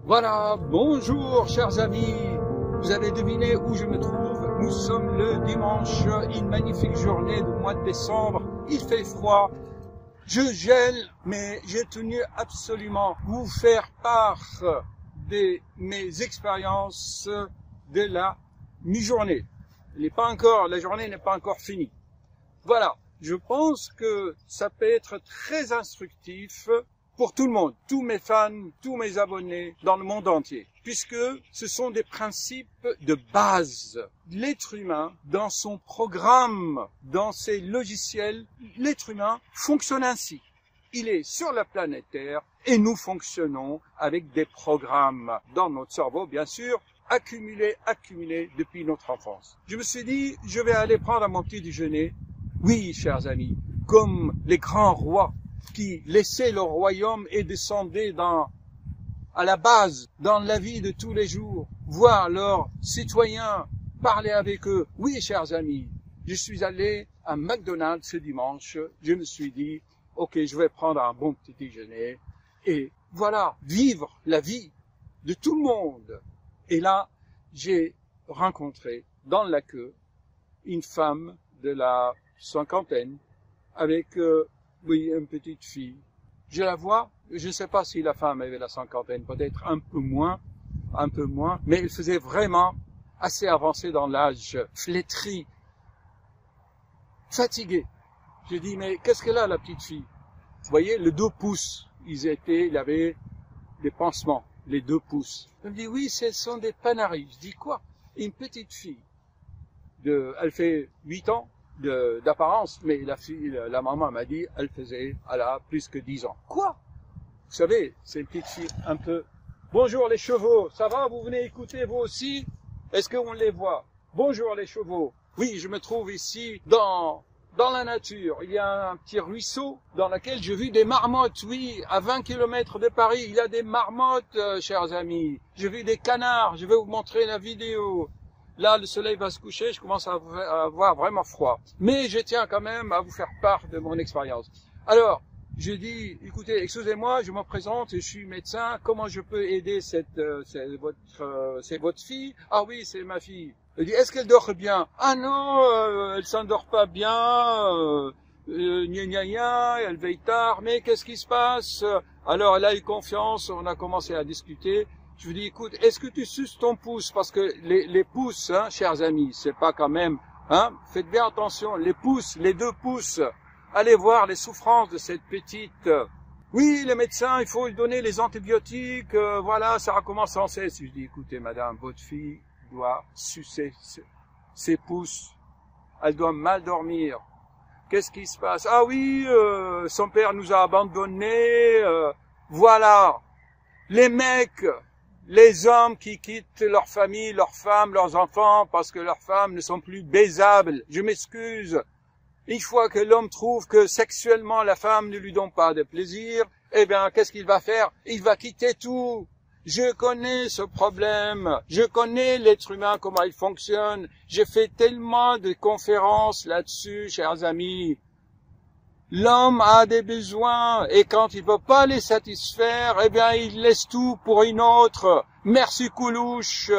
Voilà, bonjour chers amis, vous avez deviné où je me trouve, nous sommes le dimanche, une magnifique journée du mois de décembre, il fait froid, je gèle, mais j'ai tenu absolument vous faire part de mes expériences de la mi-journée. La journée n'est pas encore finie. Voilà, je pense que ça peut être très instructif pour tout le monde, tous mes fans, tous mes abonnés dans le monde entier, puisque ce sont des principes de base. L'être humain, dans son programme, dans ses logiciels, l'être humain fonctionne ainsi. Il est sur la planète Terre et nous fonctionnons avec des programmes dans notre cerveau, bien sûr, accumulés depuis notre enfance. Je me suis dit, je vais aller prendre mon petit déjeuner. Oui, chers amis, comme les grands rois qui laissaient leur royaume et descendaient à la base, dans la vie de tous les jours, voir leurs citoyens, parler avec eux. Oui, chers amis, je suis allé à McDonald's ce dimanche, je me suis dit, ok, je vais prendre un bon petit déjeuner, et voilà, vivre la vie de tout le monde. Et là, j'ai rencontré dans la queue une femme de la cinquantaine avec oui, une petite fille. Je la vois, je ne sais pas si la femme avait la cinquantaine, peut-être un peu moins, mais elle faisait vraiment assez avancée dans l'âge, flétrie, fatiguée. Je dis, mais qu'est-ce qu'elle a, la petite fille? Vous voyez, le 2 pouces, il avait des pansements, les 2 pouces. Elle me dit, oui, ce sont des panaris. Je dis, quoi? Une petite fille, elle fait 8 ans, d'apparence, mais la maman m'a dit, elle a plus que 10 ans. Quoi? Vous savez, c'est une petite fille un peu, bonjour les chevaux, ça va, vous venez écouter vous aussi? Est-ce qu'on les voit? Bonjour les chevaux. Oui, je me trouve ici dans la nature. Il y a un petit ruisseau dans lequel j'ai vu des marmottes, oui, à 20 km de Paris, il y a des marmottes, chers amis. J'ai vu des canards, je vais vous montrer la vidéo. Là, le soleil va se coucher, je commence à avoir vraiment froid. Mais je tiens quand même à vous faire part de mon expérience. Alors, je dis, écoutez, excusez-moi, je me présente, je suis médecin, comment je peux aider c'est votre fille? Ah oui, c'est ma fille. Je dis, est-ce qu'elle dort bien? Ah non, elle s'endort pas bien, elle veille tard, mais qu'est-ce qui se passe? Alors, elle a eu confiance, on a commencé à discuter. Je lui dis, écoute, est-ce que tu suces ton pouce? Parce que les pouces, hein, chers amis, c'est pas quand même, hein, faites bien attention, les pouces, les 2 pouces, allez voir les souffrances de cette petite. Oui, les médecins, il faut lui donner les antibiotiques, voilà, ça recommence sans cesse. Je dis, écoutez, madame, votre fille doit sucer ses pouces, elle doit mal dormir. Qu'est-ce qui se passe? Ah oui, son père nous a abandonnés, voilà. Les mecs, les hommes qui quittent leur famille, leurs femmes, leurs enfants, parce que leurs femmes ne sont plus baisables. Je m'excuse. Une fois que l'homme trouve que sexuellement la femme ne lui donne pas de plaisir, eh bien, qu'est-ce qu'il va faire? Il va quitter tout. Je connais ce problème. Je connais l'être humain, comment il fonctionne. J'ai fait tellement de conférences là-dessus, chers amis. L'homme a des besoins et quand il ne peut pas les satisfaire, eh bien, il laisse tout pour une autre. Merci Coluche.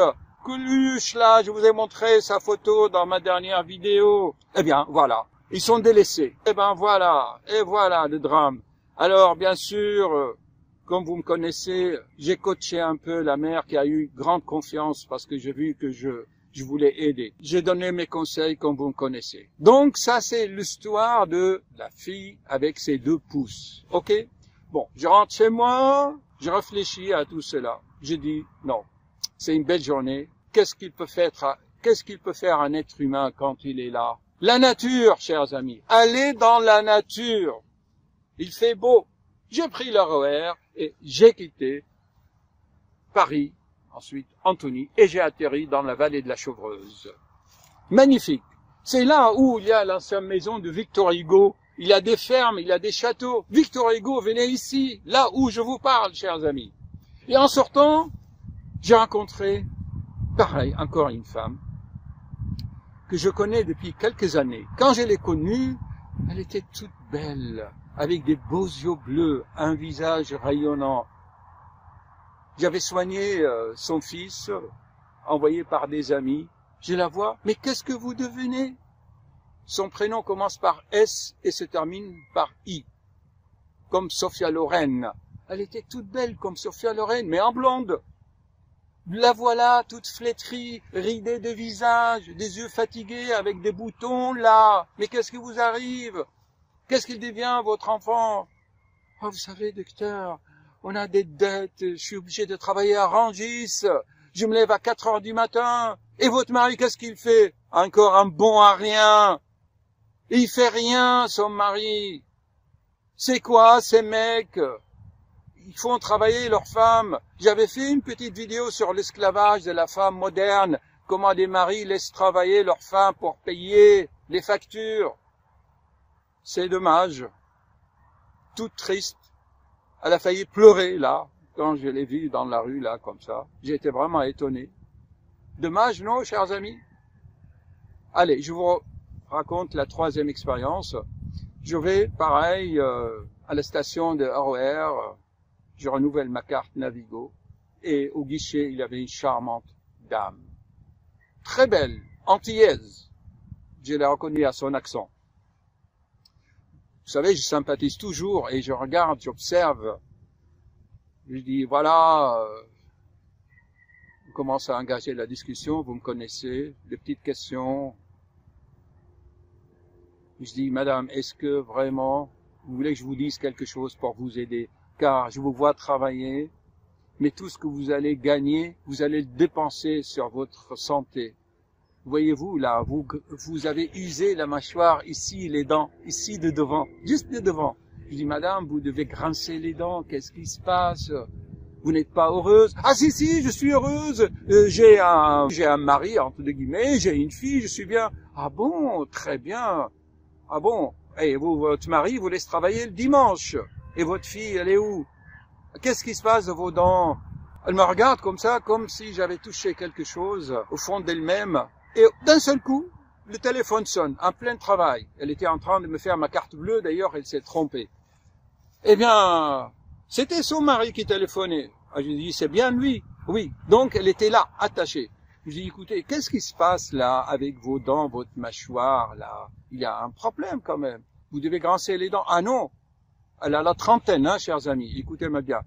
Coluche, là, je vous ai montré sa photo dans ma dernière vidéo. Eh bien, voilà. Ils sont délaissés. Eh bien, voilà. Et voilà le drame. Alors, bien sûr, comme vous me connaissez, j'ai coaché un peu la mère qui a eu grande confiance parce que j'ai vu que je voulais aider. J'ai donné mes conseils comme vous me connaissez. Donc ça, c'est l'histoire de la fille avec ses 2 pouces. Ok? Bon, je rentre chez moi, je réfléchis à tout cela. Je dis, non, c'est une belle journée. Qu'est-ce qu'il peut faire un être humain quand il est là? La nature, chers amis. Allez dans la nature. Il fait beau. J'ai pris le RER et j'ai quitté Paris, ensuite Antony, et j'ai atterri dans la vallée de la Chevreuse. Magnifique. C'est là où il y a l'ancienne maison de Victor Hugo. Il y a des fermes, il y a des châteaux. Victor Hugo, venez ici, là où je vous parle, chers amis. Et en sortant, j'ai rencontré, pareil, encore une femme, que je connais depuis quelques années. Quand je l'ai connue, elle était toute belle, avec des beaux yeux bleus, un visage rayonnant. J'avais soigné son fils, envoyé par des amis. Je la vois, mais qu'est-ce que vous devenez? Son prénom commence par S et se termine par I, comme Sophia Loren. Elle était toute belle comme Sophia Loren, mais en blonde. La voilà, toute flétrie, ridée de visage, des yeux fatigués avec des boutons là. Mais qu'est-ce qui vous arrive? Qu'est-ce qu'il devient, votre enfant? Oh, vous savez, docteur, on a des dettes, je suis obligé de travailler à Rungis, je me lève à 4 heures du matin. Et votre mari, qu'est-ce qu'il fait? Encore un bon à rien. Et il fait rien, son mari. C'est quoi, ces mecs? Ils font travailler leurs femmes. J'avais fait une petite vidéo sur l'esclavage de la femme moderne, comment des maris laissent travailler leurs femmes pour payer les factures. C'est dommage. Toute triste. Elle a failli pleurer, là, quand je l'ai vue dans la rue, là, comme ça. J'ai été vraiment étonné. Dommage, non, chers amis? Allez, je vous raconte la troisième expérience. Je vais, pareil, à la station de RER, je renouvelle ma carte Navigo, et au guichet, il y avait une charmante dame. Très belle, antillaise. Je l'ai reconnue à son accent. Vous savez, je sympathise toujours, et je regarde, j'observe. Je dis, voilà, on commence à engager la discussion, vous me connaissez, des petites questions. Je dis, madame, est-ce que vraiment, vous voulez que je vous dise quelque chose pour vous aider? Car je vous vois travailler, mais tout ce que vous allez gagner, vous allez le dépenser sur votre santé. Voyez-vous, là, vous avez usé la mâchoire, ici, les dents, ici, de devant, juste de devant. Je dis, madame, vous devez grincer les dents, qu'est-ce qui se passe? Vous n'êtes pas heureuse? Ah si, je suis heureuse, j'ai un mari, entre guillemets, j'ai une fille, je suis bien. Ah bon, très bien. Ah bon, et vous, votre mari vous laisse travailler le dimanche. Et votre fille, elle est où? Qu'est-ce qui se passe de vos dents? Elle me regarde comme ça, comme si j'avais touché quelque chose au fond d'elle-même. Et d'un seul coup, le téléphone sonne, en plein travail. Elle était en train de me faire ma carte bleue, d'ailleurs, elle s'est trompée. Eh bien, c'était son mari qui téléphonait. Ah, je lui ai dit, c'est bien lui. Oui, donc elle était là, attachée. Je lui ai dit, écoutez, qu'est-ce qui se passe là avec vos dents, votre mâchoire là? Il y a un problème quand même. Vous devez grincer les dents. Ah non, elle a la trentaine, hein, chers amis. Écoutez-moi bien.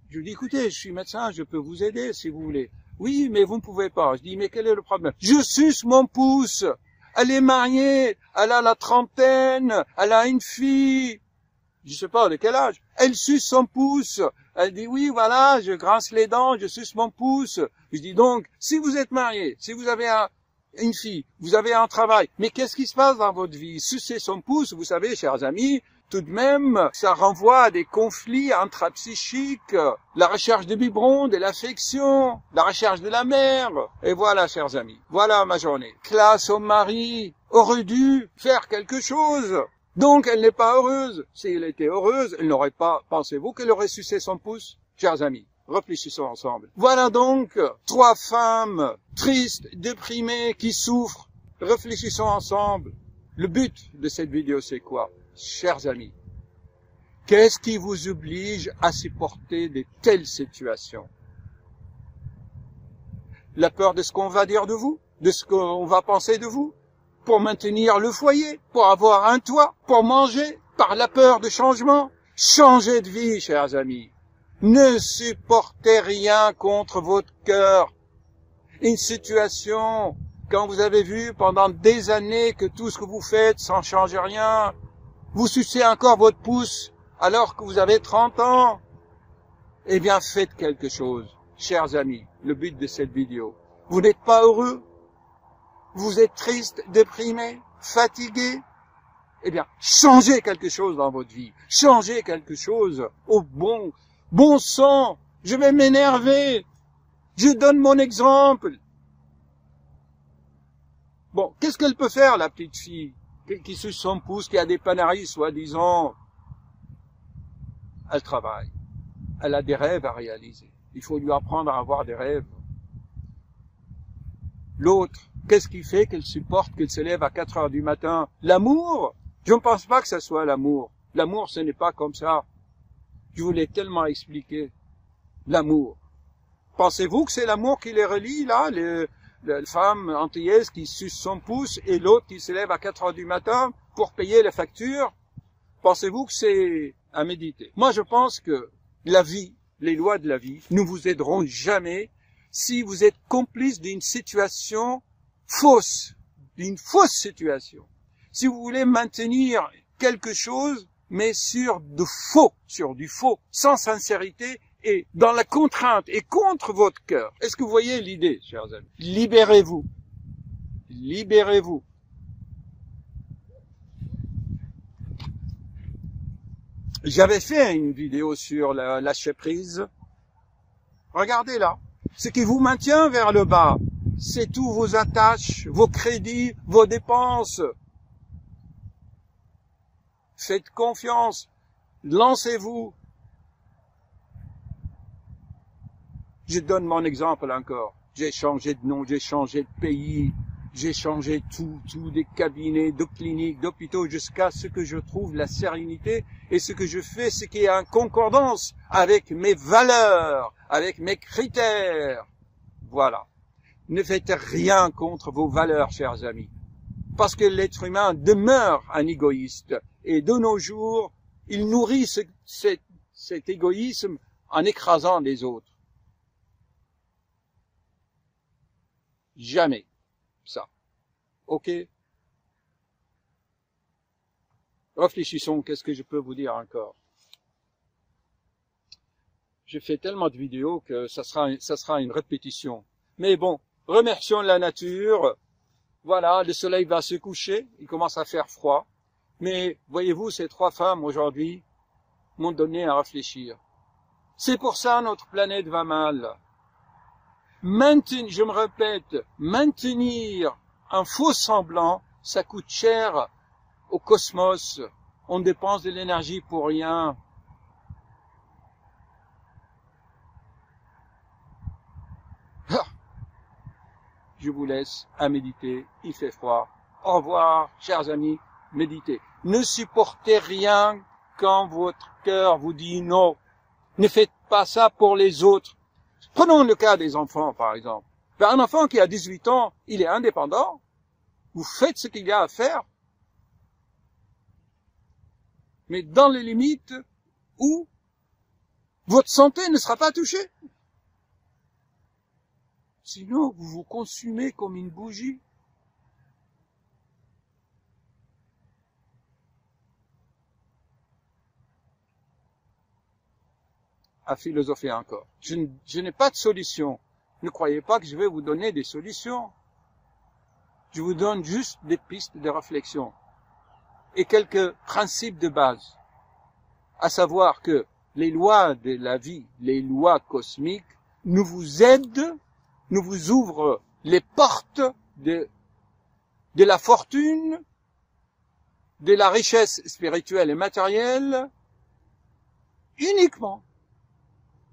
Je lui dis, écoutez, je suis médecin, je peux vous aider si vous voulez. Oui, mais vous ne pouvez pas. Je dis, mais quel est le problème? Je suce mon pouce. Elle est mariée, elle a la trentaine, elle a une fille. Je sais pas de quel âge. Elle suce son pouce. Elle dit, oui, voilà, je grince les dents, je suce mon pouce. Je dis donc, si vous êtes marié, si vous avez une fille, vous avez un travail, mais qu'est-ce qui se passe dans votre vie? Sucer son pouce, vous savez, chers amis, tout de même, ça renvoie à des conflits intrapsychiques, la recherche de biberon, de l'affection, la recherche de la mère. Et voilà, chers amis, voilà ma journée. Classe au mari aurait dû faire quelque chose. Donc, elle n'est pas heureuse. Si elle était heureuse, elle n'aurait pas, pensez-vous, qu'elle aurait sucé son pouce? Chers amis, réfléchissons ensemble. Voilà donc 3 femmes tristes, déprimées, qui souffrent. Réfléchissons ensemble. Le but de cette vidéo, c'est quoi? Chers amis, qu'est-ce qui vous oblige à supporter de telles situations? La peur de ce qu'on va dire de vous? De ce qu'on va penser de vous? Pour maintenir le foyer? Pour avoir un toit? Pour manger? Par la peur de changement? Changez de vie, chers amis. Ne supportez rien contre votre cœur. Une situation, quand vous avez vu pendant des années que tout ce que vous faites, ça ne change rien, vous sucez encore votre pouce alors que vous avez 30 ans, eh bien faites quelque chose, chers amis, le but de cette vidéo. Vous n'êtes pas heureux? Vous êtes triste, déprimé, fatigué? Eh bien, changez quelque chose dans votre vie. Changez quelque chose au bon sang. Je vais m'énerver. Je donne mon exemple. Bon, qu'est-ce qu'elle peut faire, la petite fille, qui suce son pouce, qui a des panaris, soi-disant? Elle travaille. Elle a des rêves à réaliser. Il faut lui apprendre à avoir des rêves. L'autre, qu'est-ce qui fait qu'elle supporte qu'elle se lève à 4 heures du matin? L'amour? Je ne pense pas que ce soit l'amour. L'amour, ce n'est pas comme ça. Je vous l'ai tellement expliqué. L'amour. Pensez-vous que c'est l'amour qui les relie, là, la femme antillaise qui suce son pouce et l'autre qui se lève à 4 heures du matin pour payer la facture? Pensez-vous que c'est à méditer? Moi, je pense que la vie, les lois de la vie, ne vous aideront jamais si vous êtes complice d'une situation fausse, d'une fausse situation. Si vous voulez maintenir quelque chose, mais sur du faux, sans sincérité et dans la contrainte et contre votre cœur. Est-ce que vous voyez l'idée, chers amis? Libérez-vous. Libérez-vous. J'avais fait une vidéo sur la lâcher-prise. Regardez là. Ce qui vous maintient vers le bas, c'est tous vos attaches, vos crédits, vos dépenses. Faites confiance. Lancez-vous. Je donne mon exemple encore. J'ai changé de nom, j'ai changé de pays, j'ai changé tout, des cabinets, de cliniques, d'hôpitaux, jusqu'à ce que je trouve la sérénité. Et ce que je fais, c'est qu'il y a une concordance avec mes valeurs, avec mes critères. Voilà. Ne faites rien contre vos valeurs, chers amis. Parce que l'être humain demeure un égoïste. Et de nos jours, il nourrit cet égoïsme en écrasant les autres. Jamais ça. Ok? Réfléchissons, qu'est-ce que je peux vous dire encore? J'ai fait tellement de vidéos que ça sera une répétition. Mais bon, remercions la nature. Voilà, le soleil va se coucher, il commence à faire froid. Mais voyez-vous, ces 3 femmes aujourd'hui m'ont donné à réfléchir. C'est pour ça notre planète va mal. Je me répète, maintenir un faux semblant, ça coûte cher au cosmos. On dépense de l'énergie pour rien. Je vous laisse à méditer, il fait froid. Au revoir, chers amis, méditez. Ne supportez rien quand votre cœur vous dit non. Ne faites pas ça pour les autres. Prenons le cas des enfants, par exemple. Un enfant qui a 18 ans, il est indépendant. Vous faites ce qu'il y a à faire. Mais dans les limites où votre santé ne sera pas touchée. Sinon, vous vous consumez comme une bougie. À philosopher encore. Je n'ai pas de solution. Ne croyez pas que je vais vous donner des solutions. Je vous donne juste des pistes de réflexion et quelques principes de base. À savoir que les lois de la vie, les lois cosmiques, nous vous aident, nous vous ouvrent les portes de la fortune, de la richesse spirituelle et matérielle, uniquement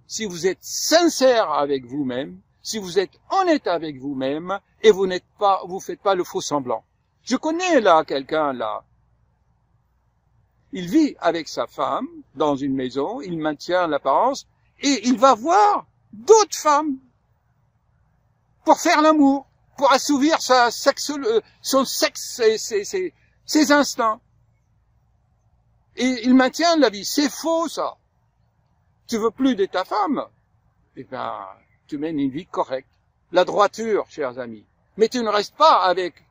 si vous êtes sincère avec vous-même, si vous êtes honnête avec vous-même et vous faites pas le faux semblant. Je connais là quelqu'un là. Il vit avec sa femme dans une maison, il maintient l'apparence et il va voir d'autres femmes pour faire l'amour, pour assouvir son sexe, ses instincts. Et il maintient la vie. C'est faux ça. Tu veux plus de ta femme? Eh ben, tu mènes une vie correcte. La droiture, chers amis. Mais tu ne restes pas avec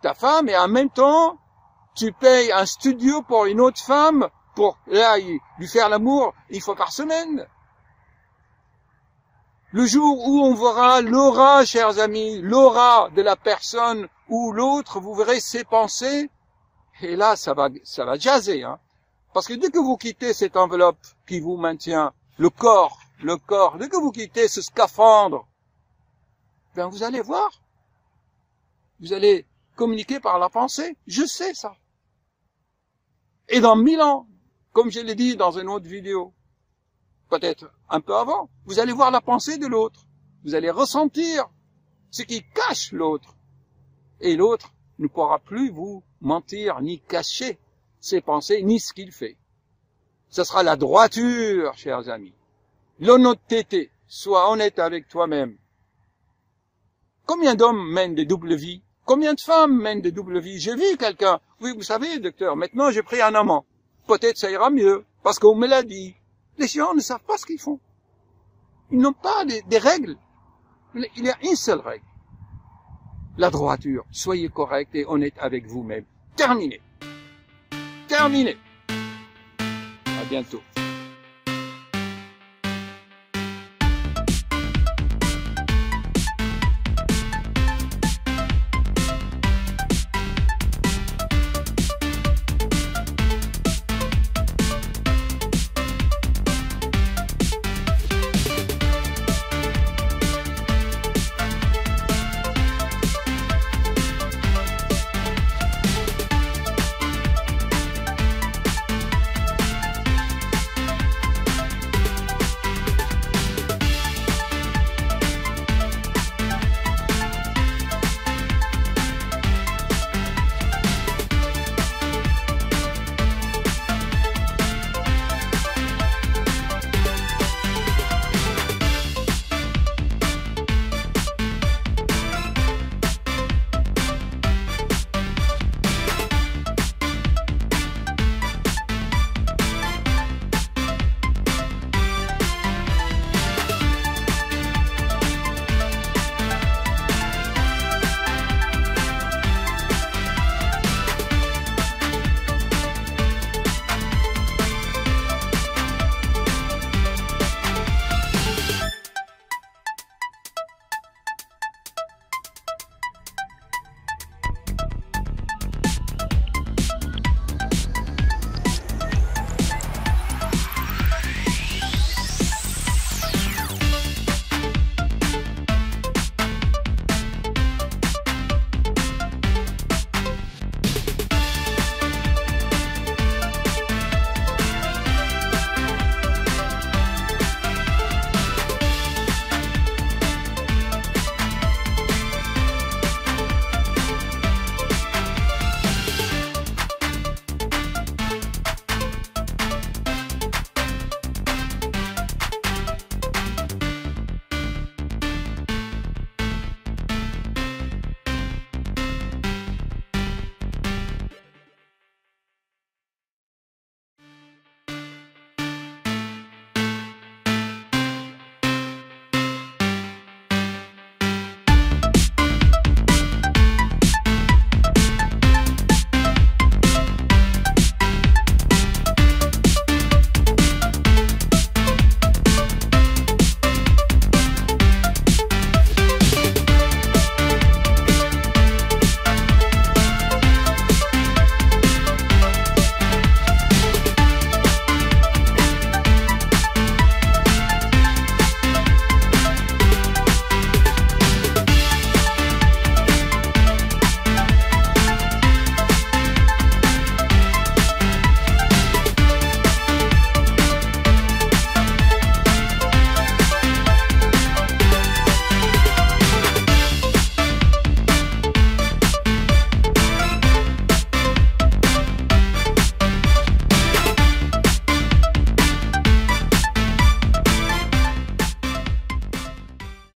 ta femme et en même temps, tu payes un studio pour une autre femme pour lui faire l'amour une fois par semaine. Le jour où on verra l'aura, chers amis, l'aura de la personne ou l'autre, vous verrez ses pensées, et là, ça va jaser, hein. Parce que dès que vous quittez cette enveloppe qui vous maintient, le corps, dès que vous quittez ce scaphandre, ben vous allez voir. Vous allez communiquer par la pensée. Je sais ça. Et dans 1000 ans, comme je l'ai dit dans une autre vidéo, peut-être un peu avant, vous allez voir la pensée de l'autre. Vous allez ressentir ce qui cache l'autre. Et l'autre ne pourra plus vous mentir ni cacher ses pensées ni ce qu'il fait. Ce sera la droiture, chers amis. L'honnêteté. Sois honnête avec toi-même. Combien d'hommes mènent des doubles vies? Combien de femmes mènent des doubles vies? J'ai vu quelqu'un. Oui, vous savez, docteur, maintenant j'ai pris un amant. Peut-être ça ira mieux, parce qu'on me l'a dit. Les gens ne savent pas ce qu'ils font. Ils n'ont pas des règles. Il y a une seule règle. La droiture. Soyez correct et honnête avec vous-même. Terminé. Terminé. À bientôt.